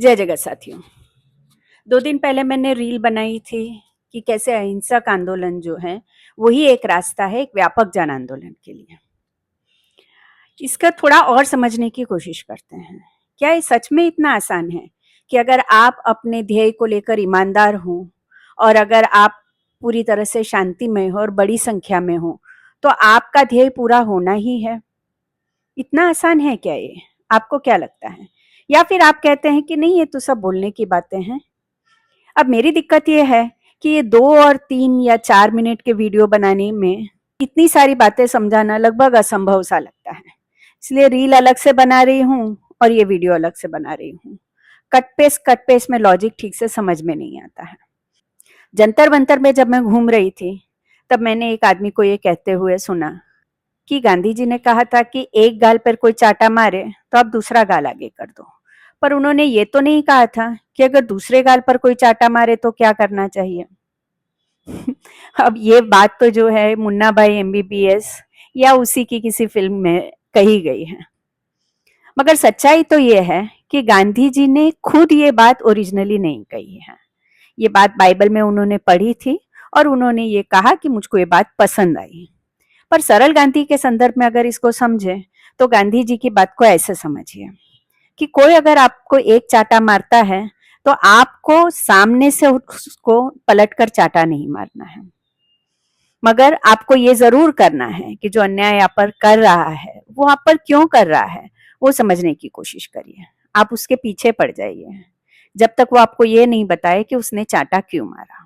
जय जगत साथियों। 2 दिन पहले मैंने रील बनाई थी कि कैसे अहिंसक आंदोलन जो है वही एक रास्ता है एक व्यापक जन आंदोलन के लिए। इसका थोड़ा और समझने की कोशिश करते हैं। क्या ये सच में इतना आसान है कि अगर आप अपने ध्येय को लेकर ईमानदार हो और अगर आप पूरी तरह से शांतिमय हो और बड़ी संख्या में हो तो आपका ध्येय पूरा होना ही है? इतना आसान है क्या ये? आपको क्या लगता है? या फिर आप कहते हैं कि नहीं, ये तो सब बोलने की बातें हैं। अब मेरी दिक्कत ये है कि ये 2 और 3 या 4 मिनट के वीडियो बनाने में इतनी सारी बातें समझाना लगभग असंभव सा लगता है। इसलिए रील अलग से बना रही हूँ और ये वीडियो अलग से बना रही हूँ। कट पेस्ट में लॉजिक ठीक से समझ में नहीं आता है। जंतर मंतर में जब मैं घूम रही थी तब मैंने एक आदमी को ये कहते हुए सुना कि गांधी जी ने कहा था कि एक गाल पर कोई चाटा मारे तो आप दूसरा गाल आगे कर दो, पर उन्होंने ये तो नहीं कहा था कि अगर दूसरे गाल पर कोई चाटा मारे तो क्या करना चाहिए। अब ये बात तो जो है मुन्ना भाई एमबीबीएस या उसी की किसी फिल्म में कही गई है, मगर सच्चाई तो ये है कि गांधी जी ने खुद ये बात ओरिजिनली नहीं कही है। ये बात बाइबल में उन्होंने पढ़ी थी और उन्होंने ये कहा कि मुझको ये बात पसंद आई। पर सरल गांधी के संदर्भ में अगर इसको समझे तो गांधी जी की बात को ऐसे समझिए कि कोई अगर आपको एक चाटा मारता है तो आपको सामने से उसको पलटकर चाटा नहीं मारना है, मगर आपको ये जरूर करना है कि जो अन्याय आप पर कर रहा है वो आप पर क्यों कर रहा है वो समझने की कोशिश करिए। आप उसके पीछे पड़ जाइए जब तक वो आपको ये नहीं बताए कि उसने चाटा क्यों मारा।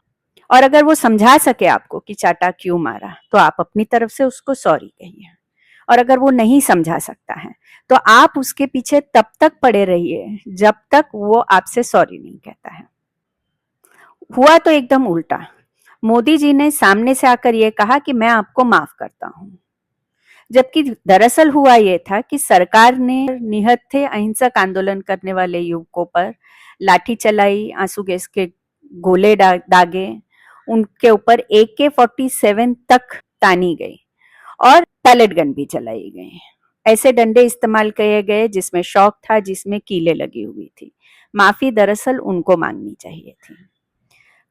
और अगर वो समझा सके आपको कि चाटा क्यों मारा तो आप अपनी तरफ से उसको सॉरी कहिए। और अगर वो नहीं समझा सकता है तो आप उसके पीछे तब तक पड़े रहिए जब तक वो आपसे सॉरी नहीं कहता है। हुआ तो एकदम उल्टा। मोदी जी ने सामने से आकर ये कहा कि मैं आपको माफ करता हूं, जबकि दरअसल हुआ ये था कि सरकार ने निहत्थे अहिंसक आंदोलन करने वाले युवकों पर लाठी चलाई, आंसू गैस के गोले दागे, उनके ऊपर AK-47 तक तानी गई और पैलेट गन भी चलाई गई। ऐसे डंडे इस्तेमाल किए गए जिसमें शौक था, जिसमें कीलें लगी हुई थी। माफी दरअसल उनको मांगनी चाहिए थी।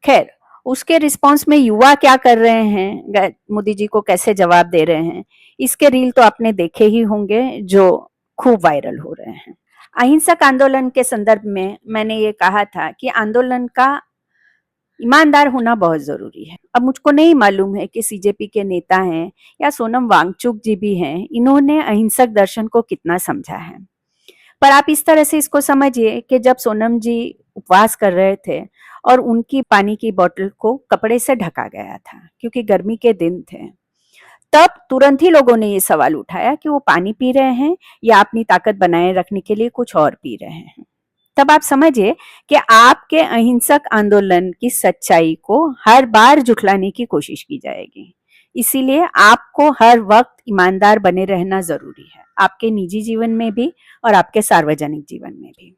खैर, उसके रिस्पॉन्स में युवा क्या कर रहे हैं, मोदी जी को कैसे जवाब दे रहे हैं, इसके रील तो आपने देखे ही होंगे जो खूब वायरल हो रहे हैं। अहिंसक आंदोलन के संदर्भ में मैंने ये कहा था कि आंदोलन का ईमानदार होना बहुत जरूरी है। अब मुझको नहीं मालूम है कि सीजेपी के नेता हैं या सोनम वांगचुक जी भी हैं, इन्होंने अहिंसक दर्शन को कितना समझा है। पर आप इस तरह से इसको समझिए कि जब सोनम जी उपवास कर रहे थे और उनकी पानी की बोतल को कपड़े से ढका गया था क्योंकि गर्मी के दिन थे, तब तुरंत ही लोगों ने ये सवाल उठाया कि वो पानी पी रहे हैं या अपनी ताकत बनाए रखने के लिए कुछ और पी रहे हैं। तब आप समझिए कि आपके अहिंसक आंदोलन की सच्चाई को हर बार झुठलाने की कोशिश की जाएगी। इसीलिए आपको हर वक्त ईमानदार बने रहना जरूरी है, आपके निजी जीवन में भी और आपके सार्वजनिक जीवन में भी।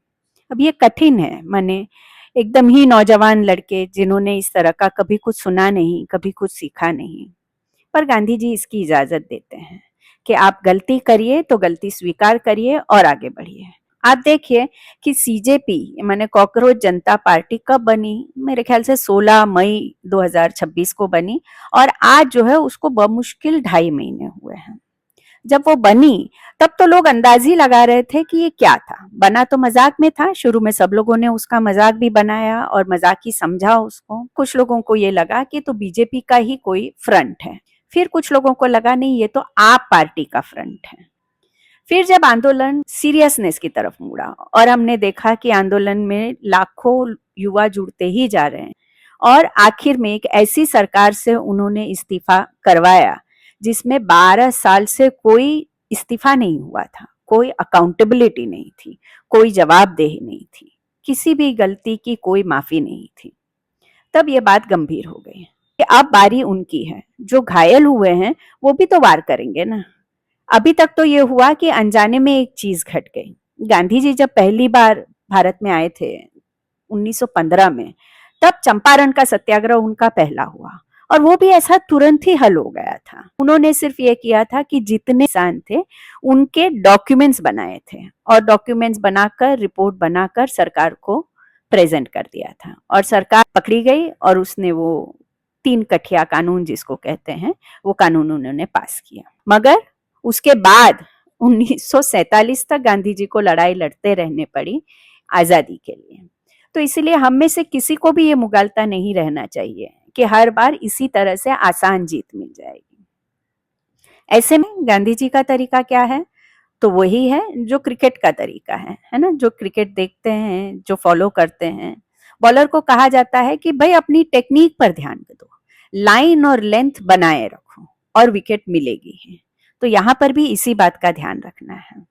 अब ये कठिन है, माने एकदम ही नौजवान लड़के जिन्होंने इस तरह का कभी कुछ सुना नहीं, कभी कुछ सीखा नहीं, पर गांधी जी इसकी इजाजत देते हैं कि आप गलती करिए तो गलती स्वीकार करिए और आगे बढ़िए। आप देखिए कि सीजेपी माने कॉकरोच जनता पार्टी कब बनी, मेरे ख्याल से 16 मई 2026 को बनी और आज जो है उसको बमुश्किल 2.5 महीने हुए हैं। जब वो बनी तब तो लोग अंदाज ही लगा रहे थे कि ये क्या था। बना तो मजाक में था, शुरू में सब लोगों ने उसका मजाक भी बनाया और मजाक ही समझा उसको। कुछ लोगों को ये लगा कि तो बीजेपी का ही कोई फ्रंट है, फिर कुछ लोगों को लगा नहीं, ये तो आप पार्टी का फ्रंट है। फिर जब आंदोलन सीरियसनेस की तरफ मुड़ा और हमने देखा कि आंदोलन में लाखों युवा जुड़ते ही जा रहे हैं और आखिर में एक ऐसी सरकार से उन्होंने इस्तीफा करवाया जिसमें 12 साल से कोई इस्तीफा नहीं हुआ था, कोई अकाउंटेबिलिटी नहीं थी, कोई जवाबदेही नहीं थी, किसी भी गलती की कोई माफी नहीं थी। तब ये बात गंभीर हो गई कि अब बारी उनकी है, जो घायल हुए हैं वो भी तो वार करेंगे ना। अभी तक तो ये हुआ कि अनजाने में एक चीज घट गई। गांधी जी जब पहली बार भारत में आए थे 1915 में, तब चंपारण का सत्याग्रह उनका पहला हुआ और वो भी ऐसा तुरंत ही हल हो गया था। उन्होंने सिर्फ ये किया था कि जितने किसान थे उनके डॉक्यूमेंट्स बनाए थे और डॉक्यूमेंट्स बनाकर रिपोर्ट बनाकर सरकार को प्रेजेंट कर दिया था और सरकार पकड़ी गई और उसने वो 3 कठिया कानून जिसको कहते हैं वो कानून उन्होंने पास किया। मगर उसके बाद 1947 तक गांधी जी को लड़ाई लड़ते रहने पड़ी आजादी के लिए। तो इसीलिए हम में से किसी को भी ये मुगालता नहीं रहना चाहिए कि हर बार इसी तरह से आसान जीत मिल जाएगी। ऐसे में गांधी जी का तरीका क्या है? तो वही है जो क्रिकेट का तरीका है ना? जो क्रिकेट देखते हैं, जो फॉलो करते हैं, बॉलर को कहा जाता है कि भाई अपनी टेक्निक पर ध्यान दो, लाइन और लेंथ बनाए रखो और विकेट मिलेगी ही। तो यहाँ पर भी इसी बात का ध्यान रखना है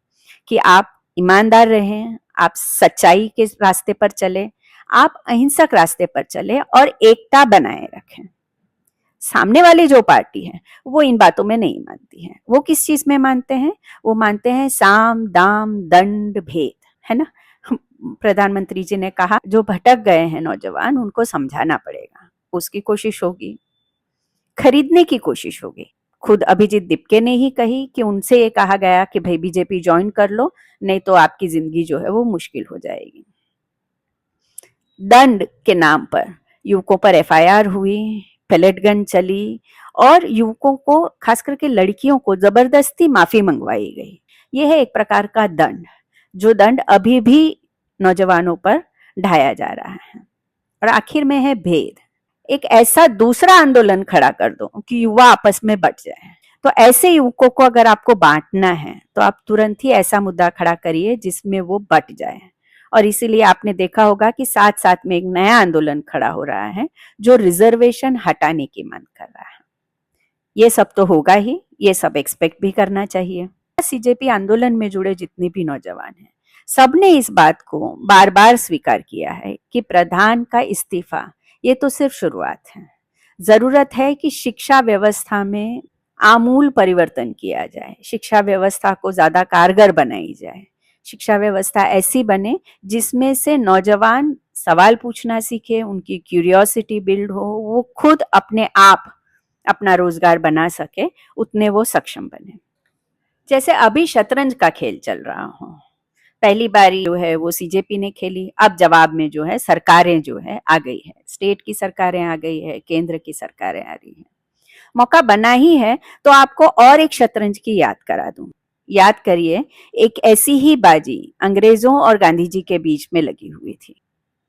कि आप ईमानदार रहें, आप सच्चाई के रास्ते पर चले, आप अहिंसक रास्ते पर चले और एकता बनाए रखें। सामने वाली जो पार्टी है वो इन बातों में नहीं मानती है। वो किस चीज में मानते हैं? वो मानते हैं साम दाम दंड भेद, है ना? प्रधानमंत्री जी ने कहा जो भटक गए हैं नौजवान उनको समझाना पड़ेगा, उसकी कोशिश होगी, खरीदने की कोशिश होगी। खुद अभिजीत दीपके ने ही कही कि उनसे ये कहा गया कि भाई बीजेपी ज्वाइन कर लो, नहीं तो आपकी जिंदगी जो है वो मुश्किल हो जाएगी। दंड के नाम पर युवकों पर एफआईआर हुई, पैलेट गन चली और युवकों को, खास करके लड़कियों को जबरदस्ती माफी मंगवाई गई। यह है एक प्रकार का दंड, जो दंड अभी भी नौजवानों पर ढाया जा रहा है। और आखिर में है भेद। एक ऐसा दूसरा आंदोलन खड़ा कर दो कि युवा आपस में बट जाए। तो ऐसे युवकों को अगर आपको बांटना है तो आप तुरंत ही ऐसा मुद्दा खड़ा करिए जिसमें वो बट जाए। और इसीलिए आपने देखा होगा कि साथ साथ में एक नया आंदोलन खड़ा हो रहा है जो रिजर्वेशन हटाने की मांग कर रहा है। ये सब तो होगा ही, ये सब एक्सपेक्ट भी करना चाहिए। सीजेपी आंदोलन में जुड़े जितने भी नौजवान हैं सबने इस बात को बार बार स्वीकार किया है कि प्रधान का इस्तीफा ये तो सिर्फ शुरुआत है। जरूरत है कि शिक्षा व्यवस्था में आमूल परिवर्तन किया जाए, शिक्षा व्यवस्था को ज्यादा कारगर बनाई जाए, शिक्षा व्यवस्था ऐसी बने जिसमें से नौजवान सवाल पूछना सीखे, उनकी क्यूरियोसिटी बिल्ड हो, वो खुद अपने आप अपना रोजगार बना सके, उतने वो सक्षम बने। जैसे अभी शतरंज का खेल चल रहा हो, पहली बारी जो है वो सीजेपी ने खेली, अब जवाब में जो है सरकारें जो है आ गई है, स्टेट की सरकारें आ गई है, केंद्र की सरकारें आ रही है, मौका बना ही है। तो आपको और एक शतरंज की याद करा दूं। याद करिए, एक ऐसी ही बाजी अंग्रेजों और गांधी जी के बीच में लगी हुई थी।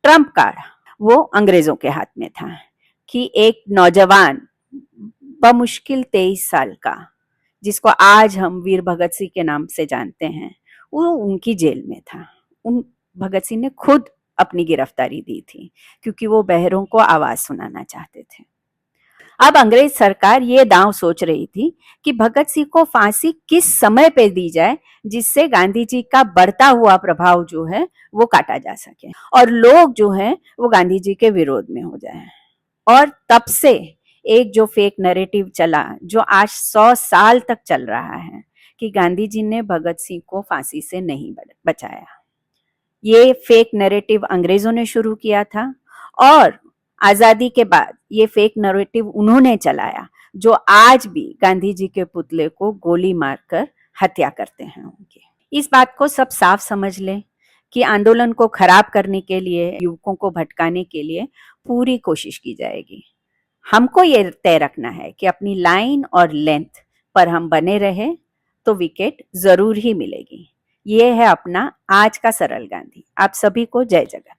ट्रम्प कार्ड वो अंग्रेजों के हाथ में था कि एक नौजवान बमुश्किल 23 साल का, जिसको आज हम वीर भगत सिंह के नाम से जानते हैं, वो उनकी जेल में था। उन भगत सिंह ने खुद अपनी गिरफ्तारी दी थी क्योंकि वो बहरों को आवाज सुनाना चाहते थे। अब अंग्रेज सरकार ये दांव सोच रही थी कि भगत सिंह को फांसी किस समय पे दी जाए जिससे गांधी जी का बढ़ता हुआ प्रभाव जो है वो काटा जा सके और लोग जो है वो गांधी जी के विरोध में हो जाए। और तब से एक जो फेक नैरेटिव चला, जो आज 100 साल तक चल रहा है कि गांधी जी ने भगत सिंह को फांसी से नहीं बचाया। ये फेक नैरेटिव अंग्रेजों ने शुरू किया था और आजादी के बाद ये फेक नैरेटिव उन्होंने चलाया, जो आज भी गांधी जी के पुतले को गोली मारकर हत्या करते हैं उनके। इस बात को सब साफ समझ लें कि आंदोलन को खराब करने के लिए, युवकों को भटकाने के लिए पूरी कोशिश की जाएगी। हमको ये तय रखना है कि अपनी लाइन और लेंथ पर हम बने रहे तो विकेट जरूर ही मिलेगी। ये है अपना आज का सरल गांधी। आप सभी को जय जगत।